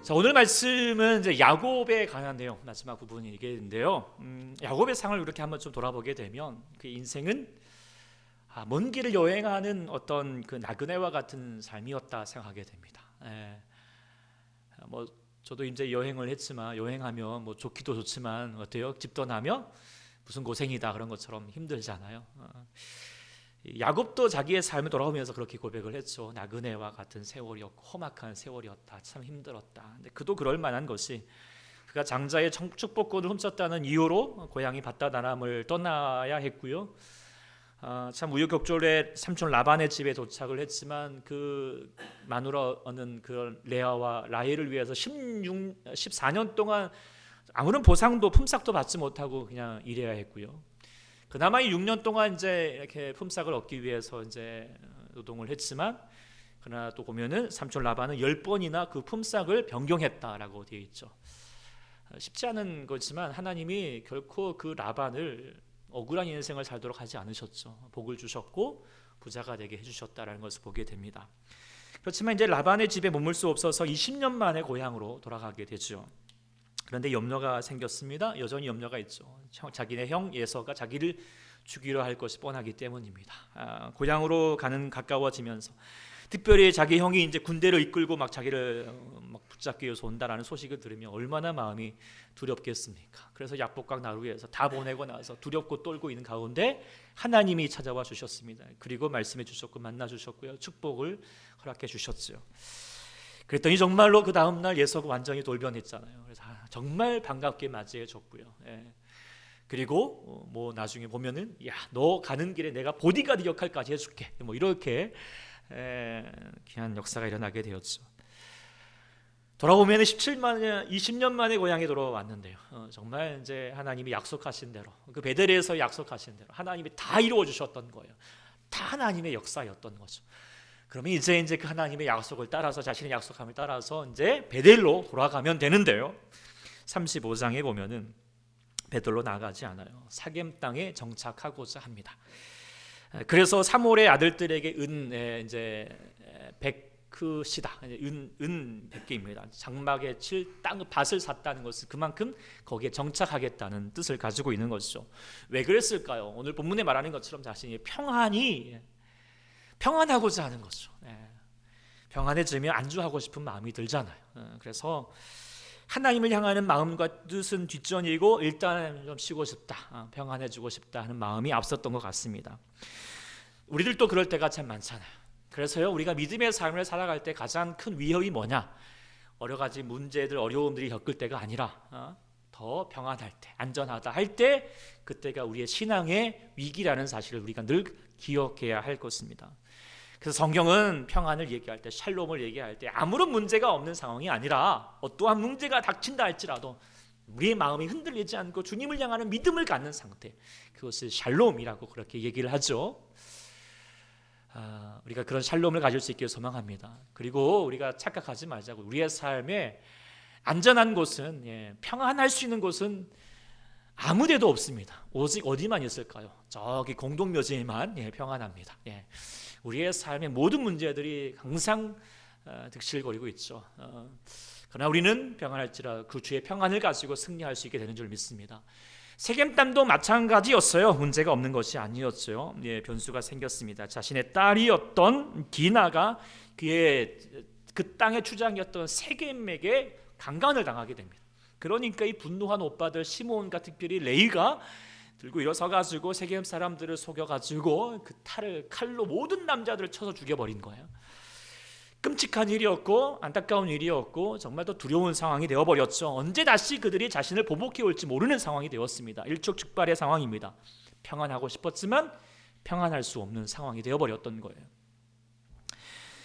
자, 오늘 말씀은 이제 야곱에 관한 내용 마지막 부분이겠는데요. 야곱의 상을 이렇게 한번 좀 돌아보게 되면 그 인생은 먼 길을 여행하는 어떤 그 나그네와 같은 삶이었다 생각하게 됩니다. 뭐 저도 이제 여행을 했지만 여행하면 뭐 좋기도 좋지만 어때요? 집 떠나면 무슨 고생이다 그런 것처럼 힘들잖아요. 야곱도 자기의 삶을 돌아오면서 그렇게 고백을 했죠. 나그네와 같은 세월이었고 험악한 세월이었다. 참 힘들었다. 근데 그도 그럴 만한 것이 그가 장자의 축복권을 훔쳤다는 이유로 고향이 밧다다람을 떠나야 했고요. 참 우여곡절에 삼촌 라반의 집에 도착을 했지만 그 마누라는 그 레아와 라헬을 위해서 14년 동안 아무런 보상도 품삯도 받지 못하고 그냥 일해야 했고요. 그나마 이 6년 동안 이제 이렇게 품삯을 얻기 위해서 이제 노동을 했지만 그러나 또 보면은 삼촌 라반은 10번이나 그 품삯을 변경했다라고 되어 있죠. 쉽지 않은 거지만 하나님이 결코 그 라반을 억울한 인생을 살도록 하지 않으셨죠. 복을 주셨고 부자가 되게 해주셨다라는 것을 보게 됩니다. 그렇지만 이제 라반의 집에 머물 수 없어서 20년 만에 고향으로 돌아가게 되죠. 그런데 염려가 생겼습니다. 여전히 염려가 있죠. 자기네 형 예서가 자기를 죽이려 할 것이 뻔하기 때문입니다. 고향으로 가까워지면서 특별히 자기 형이 이제 군대를 이끌고 막 자기를 막 붙잡기 위해서 온다라는 소식을 들으면 얼마나 마음이 두렵겠습니까? 그래서 약복강 나루에서 다 보내고 나서 두렵고 떨고 있는 가운데 하나님이 찾아와 주셨습니다. 그리고 말씀해 주셨고 만나 주셨고요. 축복을 허락해 주셨죠. 그랬더니 정말로 그 다음 날 예서가 완전히 돌변했잖아요. 그래서 정말 반갑게 맞이해 줬고요. 그리고 뭐 나중에 보면은 야, 너 가는 길에 내가 보디가드 역할까지 해줄게. 뭐 이렇게 귀한 역사가 일어나게 되었죠. 돌아보면 20년 만에 고향에 돌아왔는데요. 정말 이제 하나님이 약속하신 대로 그 베델에서 약속하신 대로 하나님이 다 이루어 주셨던 거예요. 다 하나님의 역사였던 거죠. 그러면 이제 그 하나님의 약속을 따라서 자신의 약속함을 따라서 이제 베델로 돌아가면 되는데요. 35장에 보면은 베델로 나가지 않아요. 사겜 땅에 정착하고자 합니다. 그래서 사몰의 아들들에게 이제 백크시다. 은 100개입니다. 장막에 칠 땅 밭을 샀다는 것은 그만큼 거기에 정착하겠다는 뜻을 가지고 있는 것이죠. 왜 그랬을까요? 오늘 본문에 말하는 것처럼 자신이 평안하고자 하는 거죠. 평안해지면 안주하고 싶은 마음이 들잖아요. 그래서 하나님을 향하는 마음과 뜻은 뒷전이고 일단 좀 쉬고 싶다, 평안해지고 싶다 하는 마음이 앞섰던 것 같습니다. 우리들도 그럴 때가 참 많잖아요. 그래서요, 우리가 믿음의 삶을 살아갈 때 가장 큰 위협이 뭐냐? 여러 가지 문제들, 어려움들이 겪을 때가 아니라 더 평안할 때, 안전하다 할 때, 그때가 우리의 신앙의 위기라는 사실을 우리가 늘 기억해야 할 것입니다. 그래서 성경은 평안을 얘기할 때, 샬롬을 얘기할 때 아무런 문제가 없는 상황이 아니라 어떠한 문제가 닥친다 할지라도 우리의 마음이 흔들리지 않고 주님을 향하는 믿음을 갖는 상태, 그것을 샬롬이라고 그렇게 얘기를 하죠. 우리가 그런 샬롬을 가질 수 있기를 소망합니다. 그리고 우리가 착각하지 말자고. 우리의 삶에 안전한 곳은, 평안할 수 있는 곳은 아무데도 없습니다. 오직 어디만 있을까요? 저기 공동묘지에만 평안합니다. 우리의 삶의 모든 문제들이 항상 득실거리고 있죠. 그러나 우리는 평안할지라 그 주의 평안을 가지고 승리할 수 있게 되는 줄 믿습니다. 세겜 땅도 마찬가지였어요. 문제가 없는 것이 아니었죠. 변수가 생겼습니다. 자신의 딸이었던 디나가 그의 그 땅의 주장이었던 세겜에게 강간을 당하게 됩니다. 그러니까 이 분노한 오빠들 시몬과 특별히 레이가 들고 일어서가지고 세겜 사람들을 속여가지고 그 칼로 모든 남자들을 쳐서 죽여버린 거예요. 끔찍한 일이었고 안타까운 일이었고 정말 더 두려운 상황이 되어버렸죠. 언제 다시 그들이 자신을 보복해 올지 모르는 상황이 되었습니다. 일촉즉발의 상황입니다. 평안하고 싶었지만 평안할 수 없는 상황이 되어버렸던 거예요.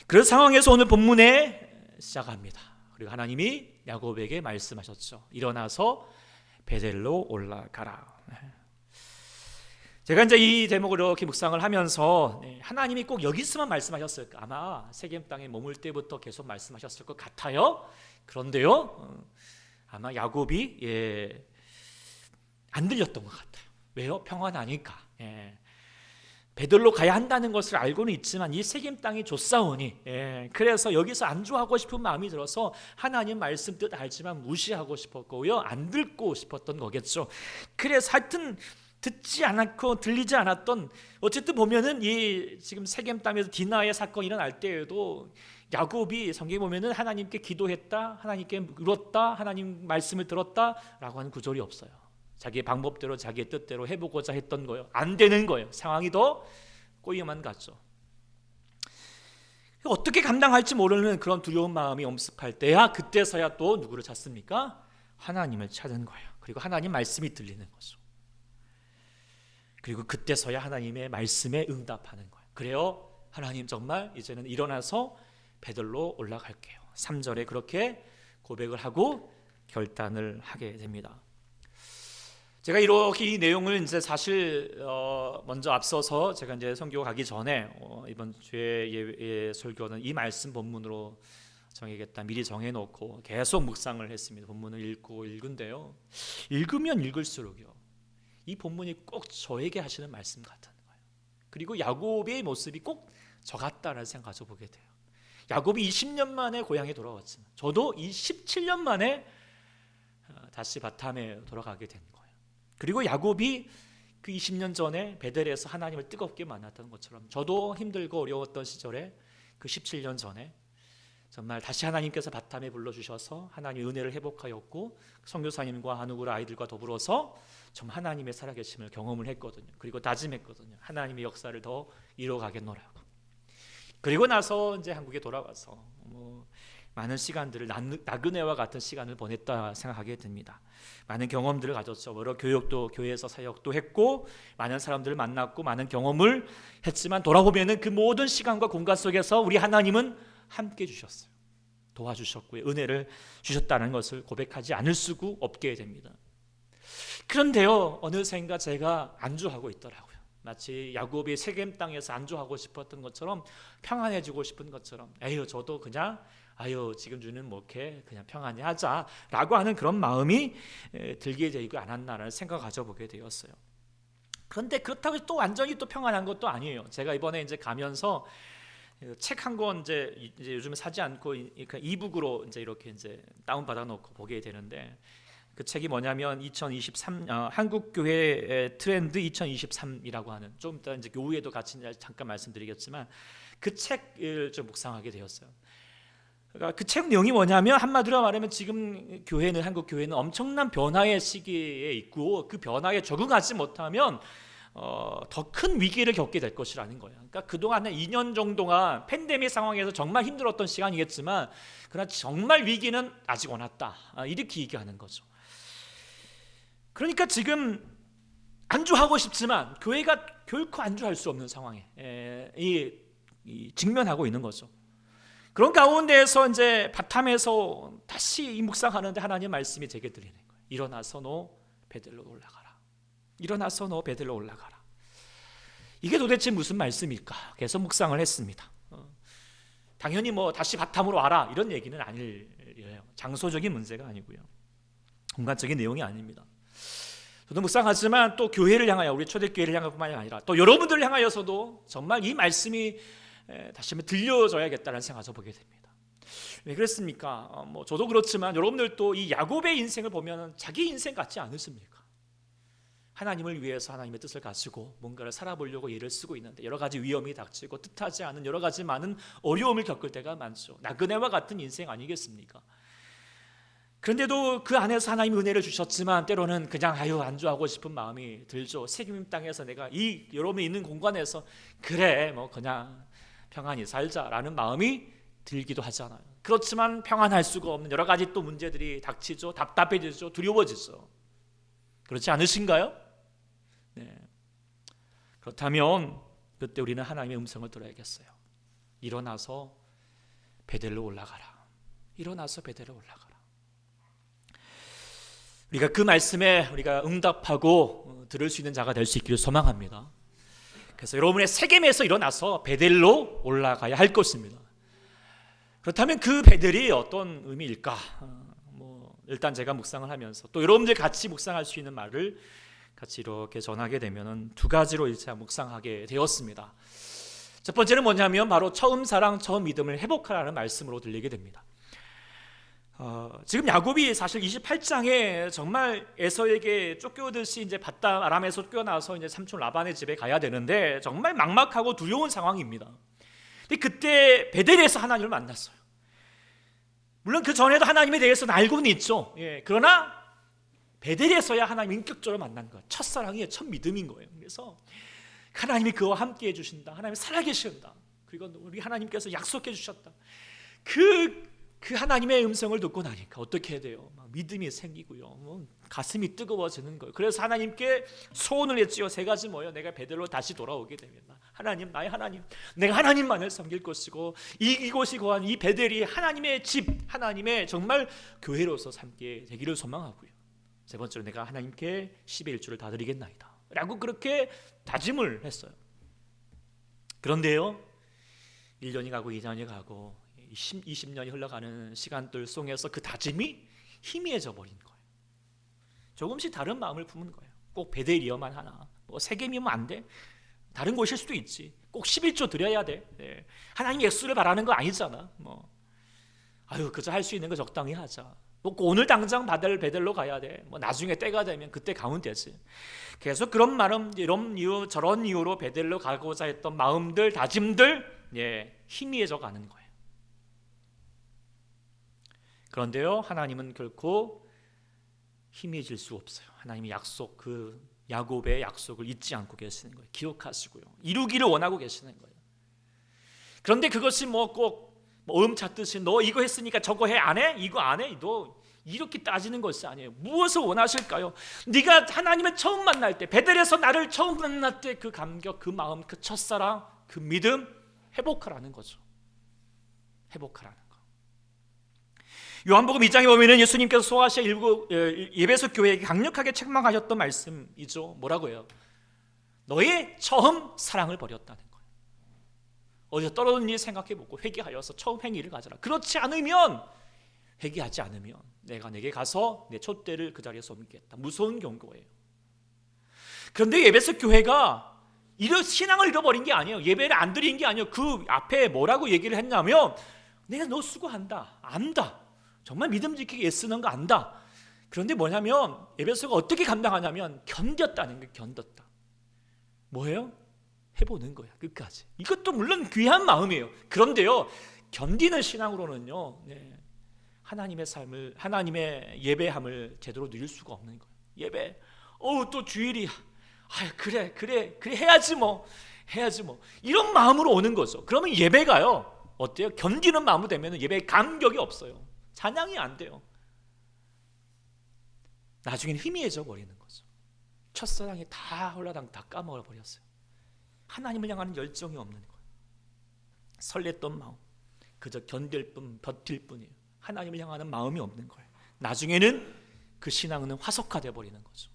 그런 상황에서 오늘 본문에 시작합니다. 그리고 하나님이 야곱에게 말씀하셨죠. 일어나서 베델로 올라가라. 제가 이제 이 대목을 이렇게 묵상을 하면서 하나님이 꼭 여기서만 말씀하셨을까? 아마 세겜 땅에 머물 때부터 계속 말씀하셨을 것 같아요. 그런데요, 아마 야곱이 안 들렸던 것 같아요. 왜요? 평안하니까. 베들로 가야 한다는 것을 알고는 있지만 이 세겜 땅이 좋사오니, 그래서 여기서 안주하고 싶은 마음이 들어서 하나님 말씀 뜻 알지만 무시하고 싶었고요, 안 듣고 싶었던 거겠죠. 그래서 하여튼 듣지 않았고 들리지 않았던, 어쨌든 보면은 이 지금 세겜 땅에서 디나의 사건이 일어날 때에도 야곱이 성경에 보면은 하나님께 기도했다, 하나님께 물었다, 하나님 말씀을 들었다라고 하는 구절이 없어요. 자기의 방법대로 자기의 뜻대로 해보고자 했던 거예요. 안 되는 거예요. 상황이 더 꼬이만 갔죠. 어떻게 감당할지 모르는 그런 두려운 마음이 엄습할 때야, 그때서야 또 누구를 찾습니까? 하나님을 찾은 거예요. 그리고 하나님 말씀이 들리는 거죠. 그리고 그때서야 하나님의 말씀에 응답하는 거예요. 그래요, 하나님 정말 이제는 일어나서 베들로 올라갈게요. 3절에 그렇게 고백을 하고 결단을 하게 됩니다. 제가 이렇게 이 내용을 이제 사실 먼저 앞서서 제가 이제 선교 가기 전에 이번 주에 설교는 이 말씀 본문으로 정해야겠다 미리 정해놓고 계속 묵상을 했습니다. 본문을 읽은데요, 읽으면 읽을수록요, 이 본문이 꼭 저에게 하시는 말씀 같은 거예요. 그리고 야곱의 모습이 꼭 저 같다라는 생각 가져보게 돼요. 야곱이 20년 만에 고향에 돌아왔지만 저도 이 17년 만에 다시 바탐에 돌아가게 된 거예요. 그리고 야곱이 그 20년 전에 베델에서 하나님을 뜨겁게 만났던 것처럼 저도 힘들고 어려웠던 시절에 그 17년 전에 정말 다시 하나님께서 바탐에 불러주셔서 하나님의 은혜를 회복하였고, 선교사님과 한우그라 아이들과 더불어서 좀 하나님의 살아계심을 경험을 했거든요. 그리고 다짐했거든요. 하나님의 역사를 더 이뤄가겠노라고. 그리고 나서 이제 한국에 돌아와서 많은 시간들을 나그네와 같은 시간을 보냈다 생각하게 됩니다. 많은 경험들을 가졌죠. 여러 교육도, 교회에서 사역도 했고 많은 사람들을 만났고 많은 경험을 했지만 돌아보면은 그 모든 시간과 공간 속에서 우리 하나님은 함께 주셨어요. 도와주셨고요, 은혜를 주셨다는 것을 고백하지 않을 수가 없게 됩니다. 그런데요, 어느샌가 제가 안주하고 있더라고요. 마치 야곱이 세겜 땅에서 안주하고 싶었던 것처럼, 평안해지고 싶은 것처럼, 저도 그냥 지금 주는 목회 그냥 평안히 하자라고 하는 그런 마음이 들게 되고 않았나라는 생각을 가져보게 되었어요. 그런데 그렇다고 또 완전히 또 평안한 것도 아니에요. 제가 이번에 이제 가면서 책 한 권 이제 요즘에 사지 않고 이북으로 이제 이렇게 이제 다운 받아 놓고 보게 되는데, 그 책이 뭐냐면 2023 한국 교회 트렌드 2023이라고 하는, 좀 이따 이제 교회도 같이 잠깐 말씀드리겠지만 그 책을 좀 묵상하게 되었어요. 그러니까 그 책 내용이 뭐냐면, 한마디로 말하면 지금 교회는, 한국 교회는 엄청난 변화의 시기에 있고 그 변화에 적응하지 못하면 더 큰 위기를 겪게 될 것이라는 거예요. 그러니까 그동안 한 2년 정도가 팬데믹 상황에서 정말 힘들었던 시간이겠지만, 그러나 정말 위기는 아직 안 왔다, 이렇게 얘기하는 거죠. 그러니까 지금 안주하고 싶지만 교회가 결코 안주할 수 없는 상황에 직면하고 있는 거죠. 그런 가운데에서 이제 바탐에서 다시 묵상하는데 하나님 말씀이 제게 들리는 거예요. 일어나서 너 베델로 올라가라. 일어나서 너 베델로 올라가라. 이게 도대체 무슨 말씀일까? 계속 묵상을 했습니다. 당연히 다시 바탐으로 와라 이런 얘기는 아니에요. 장소적인 문제가 아니고요, 공간적인 내용이 아닙니다. 저도 묵상하지만 또 교회를 향하여, 우리 초대교회를 향할 뿐만이 아니라 또 여러분들을 향하여서도 정말 이 말씀이 다시 한번 들려줘야겠다는 생각을 보게 됩니다. 왜 그랬습니까? 저도 그렇지만 여러분들도 이 야곱의 인생을 보면 자기 인생 같지 않으십니까? 하나님을 위해서 하나님의 뜻을 가지고 뭔가를 살아보려고 애를 쓰고 있는데 여러 가지 위험이 닥치고 뜻하지 않은 여러 가지 많은 어려움을 겪을 때가 많죠. 나그네와 같은 인생 아니겠습니까? 그런데도 그 안에서 하나님이 은혜를 주셨지만 때로는 그냥 안주하고 싶은 마음이 들죠. 세겜 땅에서 내가 이 여러분이 있는 공간에서 그래 그냥 평안히 살자라는 마음이 들기도 하잖아요. 그렇지만 평안할 수가 없는 여러 가지 또 문제들이 닥치죠. 답답해지죠. 두려워지죠. 그렇지 않으신가요? 네. 그렇다면 그때 우리는 하나님의 음성을 들어야겠어요. 일어나서 베델로 올라가라. 일어나서 베델로 올라가라. 우리가 그 말씀에 우리가 응답하고 들을 수 있는 자가 될 수 있기를 소망합니다. 그래서 여러분의 세겜에서 일어나서 베델로 올라가야 할 것입니다. 그렇다면 그 베델이 어떤 의미일까? 일단 제가 묵상을 하면서 또 여러분들 같이 묵상할 수 있는 말을 같이 이렇게 전하게 되면은 두 가지로 이제 묵상하게 되었습니다. 첫 번째는 뭐냐면 바로 처음 사랑, 처음 믿음을 회복하라는 말씀으로 들리게 됩니다. 지금 야곱이 사실 28장에 정말 에서에게 쫓겨오듯이 이제 바다 아람에서 쫓겨나서 이제 삼촌 라반의 집에 가야 되는데 정말 막막하고 두려운 상황입니다. 근데 그때 베델에서 하나님을 만났어요. 물론 그 전에도 하나님에 대해서는 알고는 있죠. 그러나 베델에서야 하나님 인격적으로 만난 거예요. 첫사랑이에요. 첫 믿음인 거예요. 그래서 하나님이 그와 함께 해주신다. 하나님이 살아계신다. 그리고 우리 하나님께서 약속해 주셨다. 그 하나님의 음성을 듣고 나니까 어떻게 해야 돼요? 막 믿음이 생기고요. 가슴이 뜨거워지는 거예요. 그래서 하나님께 소원을 했지요. 세 가지 뭐예요? 내가 베델로 다시 돌아오게 되면 하나님, 나의 하나님, 내가 하나님만을 섬길 것이고 이곳이 거한 이 베델이 하나님의 집, 하나님의 정말 교회로서 삼게 되기를 소망하고요. 세 번째로 내가 하나님께 10의 1조를 다 드리겠나이다 라고 그렇게 다짐을 했어요. 그런데요, 1년이 가고 2년이 가고 20년이 흘러가는 시간들 속에서 그 다짐이 희미해져 버린 거예요. 조금씩 다른 마음을 품은 거예요. 꼭 베델이어만 하나, 뭐 세겜이면 안 돼, 다른 곳일 수도 있지, 꼭 11조 드려야 돼, 하나님 예수를 바라는 거 아니잖아, 뭐 그저 할 수 있는 거 적당히 하자, 뭐 오늘 당장 베델로 가야 돼, 뭐 나중에 때가 되면 그때 가면 되지. 계속 그런 마음, 이런 이유 저런 이유로 베델로 가고자 했던 마음들, 다짐들 희미해져 가는 거예요. 그런데요, 하나님은 결코 희미해질 수 없어요. 하나님의 약속, 그 야곱의 약속을 잊지 않고 계시는 거예요. 기억하시고요, 이루기를 원하고 계시는 거예요. 그런데 그것이 뭐 꼭 찾듯이 너 이거 했으니까 저거 해, 안 해? 이거 안 해? 너 이렇게 따지는 것이 아니에요. 무엇을 원하실까요? 네가 하나님을 처음 만날 때, 베델에서 나를 처음 만날 때 그 감격, 그 마음, 그 첫사랑, 그 믿음 회복하라는 거죠. 회복하라는 거. 요한복음 2장에 보면은 예수님께서 소아시아 예배소 교회에게 강력하게 책망하셨던 말씀이죠. 뭐라고 해요? 너의 처음 사랑을 버렸다는 거예요. 어디서 떨어진 일 생각해보고 회개하여서 처음 행위를 가져라. 그렇지 않으면, 회개하지 않으면 내가 내게 가서 내 촛대를 그 자리에서 옮기겠다. 무서운 경고예요. 그런데 예배소 교회가 이런 신앙을 잃어버린 게 아니에요. 예배를 안 드린 게 아니에요. 그 앞에 뭐라고 얘기를 했냐면, 내가 너 수고한다, 안다, 정말 믿음 지키게 애쓰는 거 안다. 그런데 뭐냐면 에베소가 어떻게 감당하냐면 견뎠다는 거예요. 견뎠다. 뭐예요? 해보는 거야, 끝까지. 이것도 물론 귀한 마음이에요. 그런데요, 견디는 신앙으로는요, 하나님의 삶을, 하나님의 예배함을 제대로 누릴 수가 없는 거예요. 예배, 또 주일이야, 그래 해야지 뭐 이런 마음으로 오는 거죠. 그러면 예배가요 어때요? 견디는 마음으로 되면 예배에 감격이 없어요. 찬양이 안 돼요. 나중에는 희미해져 버리는 거죠. 첫사랑이 다 홀라당 다 까먹어 버렸어요. 하나님을 향하는 열정이 없는 거예요. 설렜던 마음, 그저 견딜 뿐, 버틸 뿐이에요. 하나님을 향하는 마음이 없는 거예요. 나중에는 그 신앙은 화석화돼 버리는 거죠.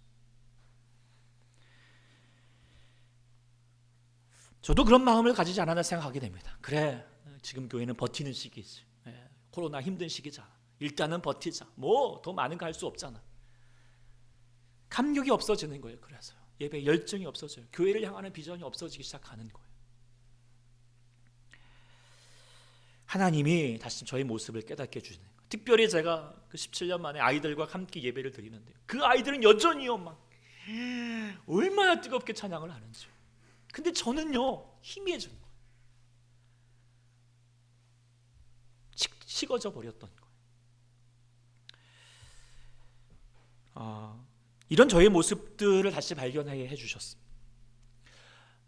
저도 그런 마음을 가지지 않았나 생각하게 됩니다. 그래, 지금 교회는 버티는 시기지. 코로나 힘든 시기잖아. 일단은 버티자. 뭐 더 많은 거 할 수 없잖아. 감격이 없어지는 거예요. 그래서 예배 열정이 없어져요. 교회를 향하는 비전이 없어지기 시작하는 거예요. 하나님이 다시 저의 모습을 깨닫게 해주시는 거예요. 특별히 제가 그 17년 만에 아이들과 함께 예배를 드리는데요, 그 아이들은 여전히요 막 얼마나 뜨겁게 찬양을 하는지요. 근데 저는요 희미해진 거예요. 식어져 버렸던 거예요. 이런 저의 모습들을 다시 발견하게 해주셨습니다.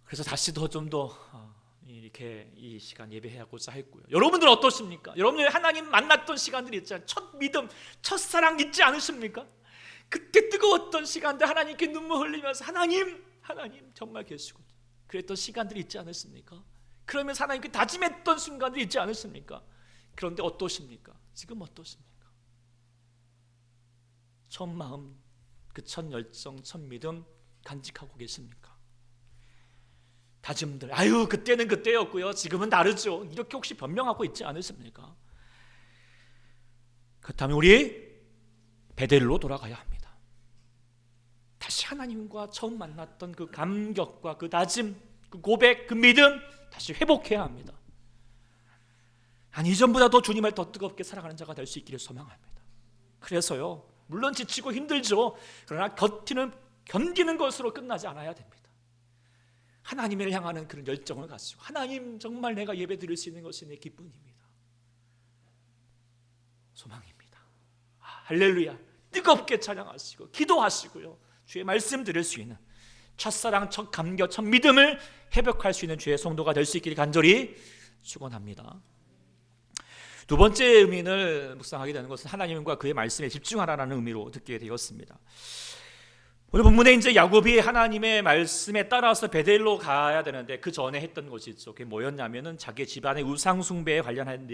그래서 다시 좀 더 이렇게 이 시간 예배하고자 했고요. 여러분들은 어떠십니까? 여러분들 하나님 만났던 시간들이 있잖아요. 첫 믿음, 첫사랑 있지 않으십니까? 그때 뜨거웠던 시간들, 하나님께 눈물 흘리면서 하나님 정말 계시고 그랬던 시간들이 있지 않으십니까? 그러면서 하나님께 다짐했던 순간들이 있지 않으십니까? 그런데 어떠십니까? 지금 어떠십니까? 첫 마음, 그 첫 열정, 첫 믿음 간직하고 계십니까? 다짐들, 그때는 그때였고요, 지금은 다르죠, 이렇게 혹시 변명하고 있지 않으십니까? 그렇다면 우리 베델로 돌아가야 합니다. 다시 하나님과 처음 만났던 그 감격과 그 다짐, 그 고백, 그 믿음 다시 회복해야 합니다. 아니, 이전보다 더 주님을 더 뜨겁게 사랑하는 자가 될 수 있기를 소망합니다. 그래서요, 물론 지치고 힘들죠. 그러나 견디는 것으로 끝나지 않아야 됩니다. 하나님을 향하는 그런 열정을 가지고, 하나님 정말 내가 예배 드릴 수 있는 것이 내 기쁨입니다, 소망입니다. 할렐루야. 뜨겁게 찬양하시고 기도하시고요, 주의 말씀 들을 수 있는 첫사랑, 첫 감격, 첫 믿음을 회복할 수 있는 주의 성도가 될 수 있기를 간절히 축원합니다. 두 번째 의미를 묵상하게 되는 것은 하나님과 그의 말씀에 집중하라는 의미로 듣게 되었습니다. 오늘 본문에 이제 야곱이 하나님의 말씀에 따라서 베델로 가야 되는데 그 전에 했던 것이 있죠. 그게 뭐였냐면은 자기 집안의 우상 숭배에 관련한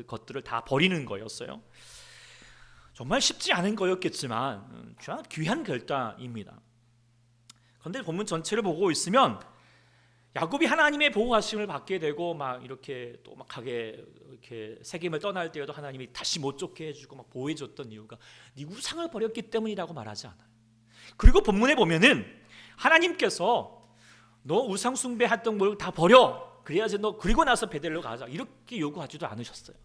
것들을 다 버리는 거였어요. 정말 쉽지 않은 거였겠지만 귀한 결단입니다. 그런데 본문 전체를 보고 있으면 야곱이 하나님의 보호하심을 받게 되고 막 이렇게 또 막 가게 이렇게 세겜을 떠날 때에도 하나님이 다시 못 쫓게 해주고 막 보호해줬던 이유가 네 우상을 버렸기 때문이라고 말하지 않아요. 그리고 본문에 보면은 하나님께서 너 우상 숭배했던 걸 다 버려, 그래야지 너 그리고 나서 베델로 가자, 이렇게 요구하지도 않으셨어요.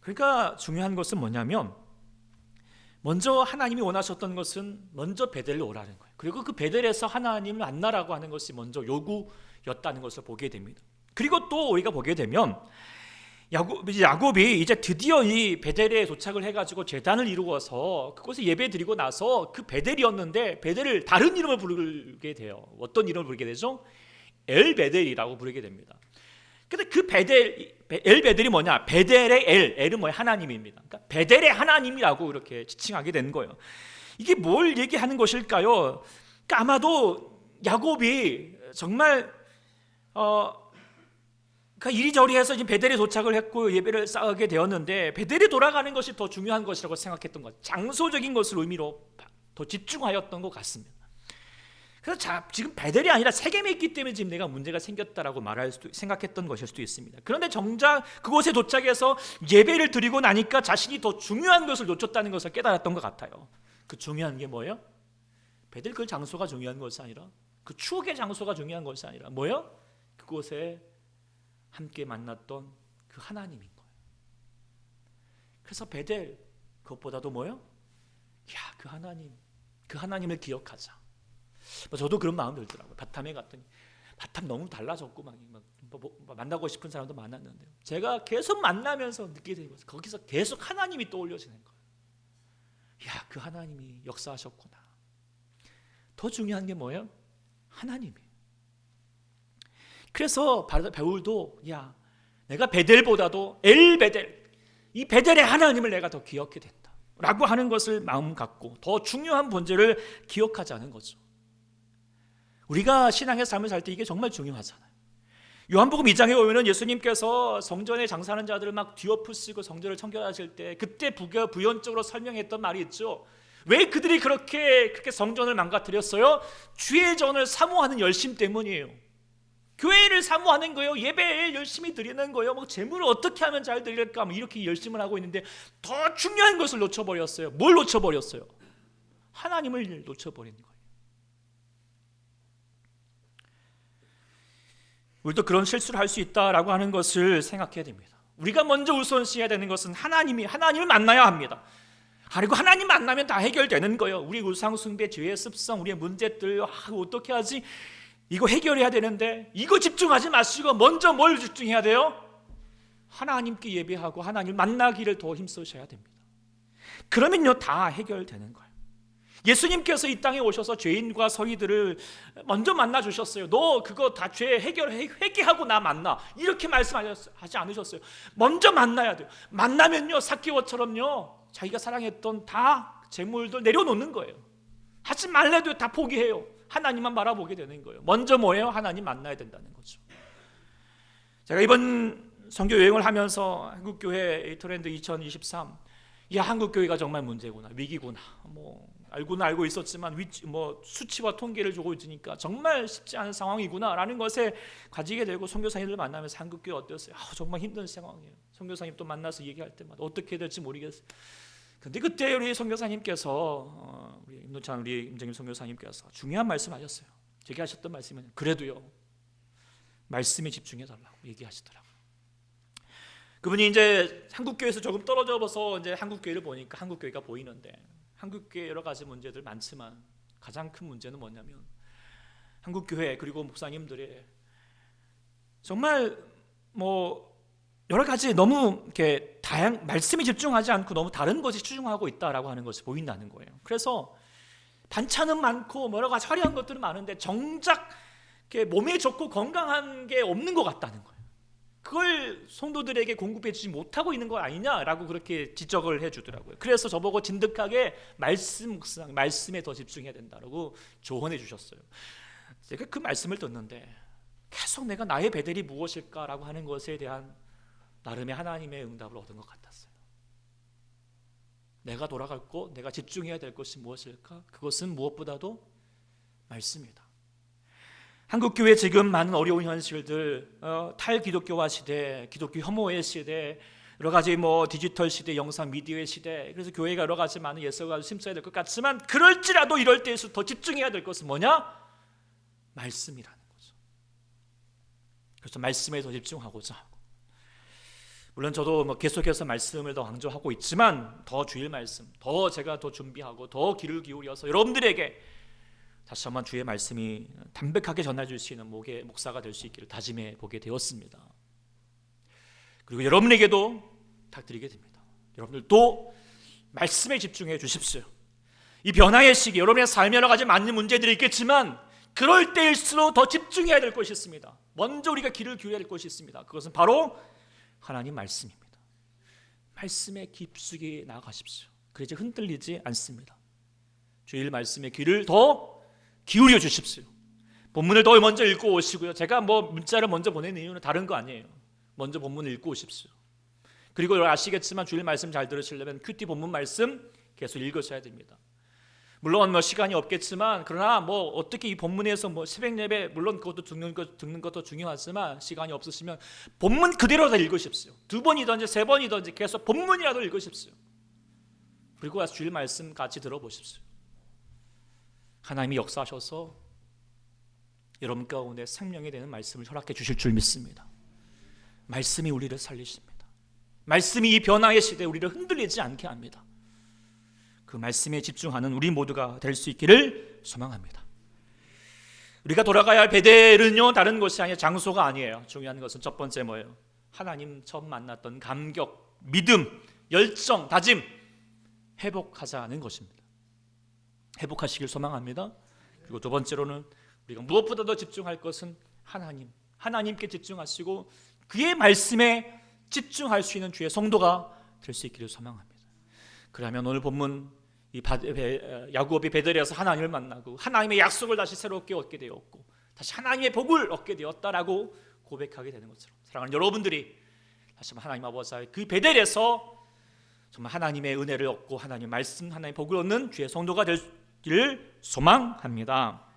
그러니까 중요한 것은 뭐냐면 먼저 하나님이 원하셨던 것은 먼저 베델로 오라는 거예요. 그리고 그 베델에서 하나님을 만나라고 하는 것이 먼저 요구였다는 것을 보게 됩니다. 그리고 또 우리가 보게 되면 야곱이 이제 드디어 이 베델에 도착을 해가지고 제단을 이루어서 그곳에 예배 드리고 나서 그 베델이었는데 베델을 다른 이름을 부르게 돼요. 어떤 이름을 부르게 되죠? 엘베델이라고 부르게 됩니다. 근데 그 엘베델이 뭐냐? 베델의 엘은 뭐야? 하나님입니다. 그러니까 베델의 하나님이라고 이렇게 지칭하게 된 거예요. 이게 뭘 얘기하는 것일까요? 그러니까 아마도 야곱이 정말 그러니까 이리저리 해서 지금 베델에 도착을 했고 예배를 쌓게 되었는데 베델에 돌아가는 것이 더 중요한 것이라고 생각했던 것, 장소적인 것을 의미로 더 집중하였던 것 같습니다. 그래서 지금 베델이 아니라 세겜에 있기 때문에 지금 내가 문제가 생겼다라고 생각했던 것일 수도 있습니다. 그런데 정작 그곳에 도착해서 예배를 드리고 나니까 자신이 더 중요한 것을 놓쳤다는 것을 깨달았던 것 같아요. 그 중요한 게 뭐예요? 베델 그 장소가 중요한 것이 아니라, 그 추억의 장소가 중요한 것이 아니라 뭐예요? 그곳에 함께 만났던 그 하나님인 거예요. 그래서 베델, 그것보다도 뭐예요? 그 하나님을 기억하자. 저도 그런 마음 들더라고요. 바탐에 갔더니 바탐 너무 달라졌고 막 만나고 싶은 사람도 많았는데 제가 계속 만나면서 느끼게 된 것은 거기서 계속 하나님이 떠올려지는 거예요. 그 하나님이 역사하셨구나. 더 중요한 게 뭐예요? 하나님이에요. 그래서 바울도 내가 베델보다도 엘베델, 이 베델의 하나님을 내가 더 기억해야 된다 라고 하는 것을 마음 갖고 더 중요한 본질을 기억하자는 거죠. 우리가 신앙의 삶을 살 때 이게 정말 중요하잖아요. 요한복음 2장에 보면 예수님께서 성전에 장사하는 자들을 막 뒤엎으시고 성전을 청결하실 때 그때 부연적으로 설명했던 말이 있죠. 왜 그들이 그렇게 성전을 망가뜨렸어요? 주의 전을 사모하는 열심 때문이에요. 교회를 사모하는 거예요. 예배에 열심히 드리는 거예요. 재물을 어떻게 하면 잘 드릴까 이렇게 열심을 하고 있는데 더 중요한 것을 놓쳐버렸어요. 뭘 놓쳐버렸어요? 하나님을 놓쳐버린 거예요. 우리도 그런 실수를 할 수 있다라고 하는 것을 생각해야 됩니다. 우리가 먼저 우선시해야 되는 것은 하나님을 만나야 합니다. 그리고 하나님 만나면 다 해결되는 거예요. 우리 우상 숭배, 죄의 습성, 우리의 문제들 어떻게 하지? 이거 해결해야 되는데 이거 집중하지 마시고 먼저 뭘 집중해야 돼요? 하나님께 예배하고 하나님을 만나기를 더 힘쓰셔야 됩니다. 그러면요 다 해결되는 거예요. 예수님께서 이 땅에 오셔서 죄인과 서기들을 먼저 만나 주셨어요. 너 그거 다 죄 회개하고 나 만나, 이렇게 말씀하지 않으셨어요. 먼저 만나야 돼요. 만나면요 삭개오처럼요 자기가 사랑했던 다 재물들 내려놓는 거예요. 하지 말래도 다 포기해요. 하나님만 바라보게 되는 거예요. 먼저 뭐예요? 하나님 만나야 된다는 거죠. 제가 이번 선교 여행을 하면서 한국교회 에이터랜드 2023, 한국교회가 정말 문제구나, 위기구나, 알고는 알고 있었지만 수치와 통계를 주고 있으니까 정말 쉽지 않은 상황이구나라는 것에 가지게 되고 선교사님들 만나면서 한국교회 어땠어요? 정말 힘든 상황이에요. 선교사님 또 만나서 얘기할 때마다 어떻게 될지 모르겠어요. 근데 그때 우리 선교사님께서 우리 임노찬 우리 임정임 선교사님께서 중요한 말씀하셨어요. 제게 하셨던 말씀은 그래도요 말씀에 집중해 달라고 얘기하시더라고요. 그분이 이제 한국교회에서 조금 떨어져서 이제 한국교회를 보니까 한국교회가 보이는데 한국교회 여러 가지 문제들 많지만 가장 큰 문제는 뭐냐면 한국교회 그리고 목사님들이 정말 뭐 여러 가지 너무 이렇게 말씀에 집중하지 않고 너무 다른 것에 집중하고 있다라고 하는 것이 보인다는 거예요. 그래서 반찬은 많고 여러 가지 화려한 것들은 많은데 정작 이렇게 몸에 좋고 건강한 게 없는 것 같다는 거예요. 그걸 성도들에게 공급해 주지 못하고 있는 거 아니냐라고 그렇게 지적을 해주더라고요. 그래서 저보고 진득하게 말씀에 더 집중해야 된다라고 조언해 주셨어요. 제가 그 말씀을 듣는데 계속 내가 나의 베델이 무엇일까라고 하는 것에 대한 나름의 하나님의 응답을 얻은 것 같았어요. 내가 돌아갈 곳, 내가 집중해야 될 것이 무엇일까? 그것은 무엇보다도 말씀이다. 한국교회 지금 많은 어려운 현실들, 탈기독교화 시대, 기독교 혐오의 시대, 여러 가지 디지털 시대, 영상 미디어의 시대, 그래서 교회가 여러 가지 많은 예서가 심써야 될 것 같지만 그럴지라도 이럴 때일수록 더 집중해야 될 것은 뭐냐? 말씀이라는 거죠. 그래서 말씀에 더 집중하고자 하고, 물론 저도 계속해서 말씀을 더 강조하고 있지만 더 주일 말씀, 더 제가 더 준비하고 더 귀를 기울여서 여러분들에게 다시 한번 주의 말씀이 담백하게 전해줄 수 있는 목사가 될 수 있기를 다짐해 보게 되었습니다. 그리고 여러분에게도 부탁드리게 됩니다. 여러분들도 말씀에 집중해 주십시오. 이 변화의 시기, 여러분의 삶에 여러 가지 많은 문제들이 있겠지만 그럴 때일수록 더 집중해야 될 것이 있습니다. 먼저 우리가 귀를 기울여야 될 것이 있습니다. 그것은 바로 하나님 말씀입니다. 말씀에 깊숙이 나아가십시오. 그래야 흔들리지 않습니다. 주일 말씀에 귀를 더 기울여 주십시오. 본문을 더 먼저 읽고 오시고요. 제가 문자를 먼저 보내는 이유는 다른 거 아니에요. 먼저 본문을 읽고 오십시오. 그리고 아시겠지만 주일 말씀 잘 들으시려면 큐티 본문 말씀 계속 읽으셔야 됩니다. 물론 시간이 없겠지만 그러나 어떻게 이 본문에서 새벽 예배 물론 그것도 듣는 것도 중요하지만 시간이 없으시면 본문 그대로 다 읽으십시오. 2번이든지 3번이든지 계속 본문이라도 읽으십시오. 그리고 와서 주일 말씀 같이 들어보십시오. 하나님이 역사하셔서 여러분 가운데 생명이 되는 말씀을 허락해 주실 줄 믿습니다. 말씀이 우리를 살리십니다. 말씀이 이 변화의 시대에 우리를 흔들리지 않게 합니다. 그 말씀에 집중하는 우리 모두가 될 수 있기를 소망합니다. 우리가 돌아가야 할 베델은요 다른 것이 아니라 장소가 아니에요. 중요한 것은 첫 번째 뭐예요? 하나님 처음 만났던 감격, 믿음, 열정, 다짐 회복하자는 것입니다. 회복하시길 소망합니다. 그리고 두 번째로는 우리가 무엇보다 더 집중할 것은 하나님께 집중하시고 그의 말씀에 집중할 수 있는 주의 성도가 될 수 있기를 소망합니다. 그러면 오늘 본문 이 야곱이 베델에서 하나님을 만나고 하나님의 약속을 다시 새롭게 얻게 되었고 다시 하나님의 복을 얻게 되었다라고 고백하게 되는 것처럼 사랑하는 여러분들이 다시 한번 하나님 아버지의 그 베델에서 정말 하나님의 은혜를 얻고 하나님의 말씀, 하나님의 복을 얻는 주의 성도가 되기를 소망합니다.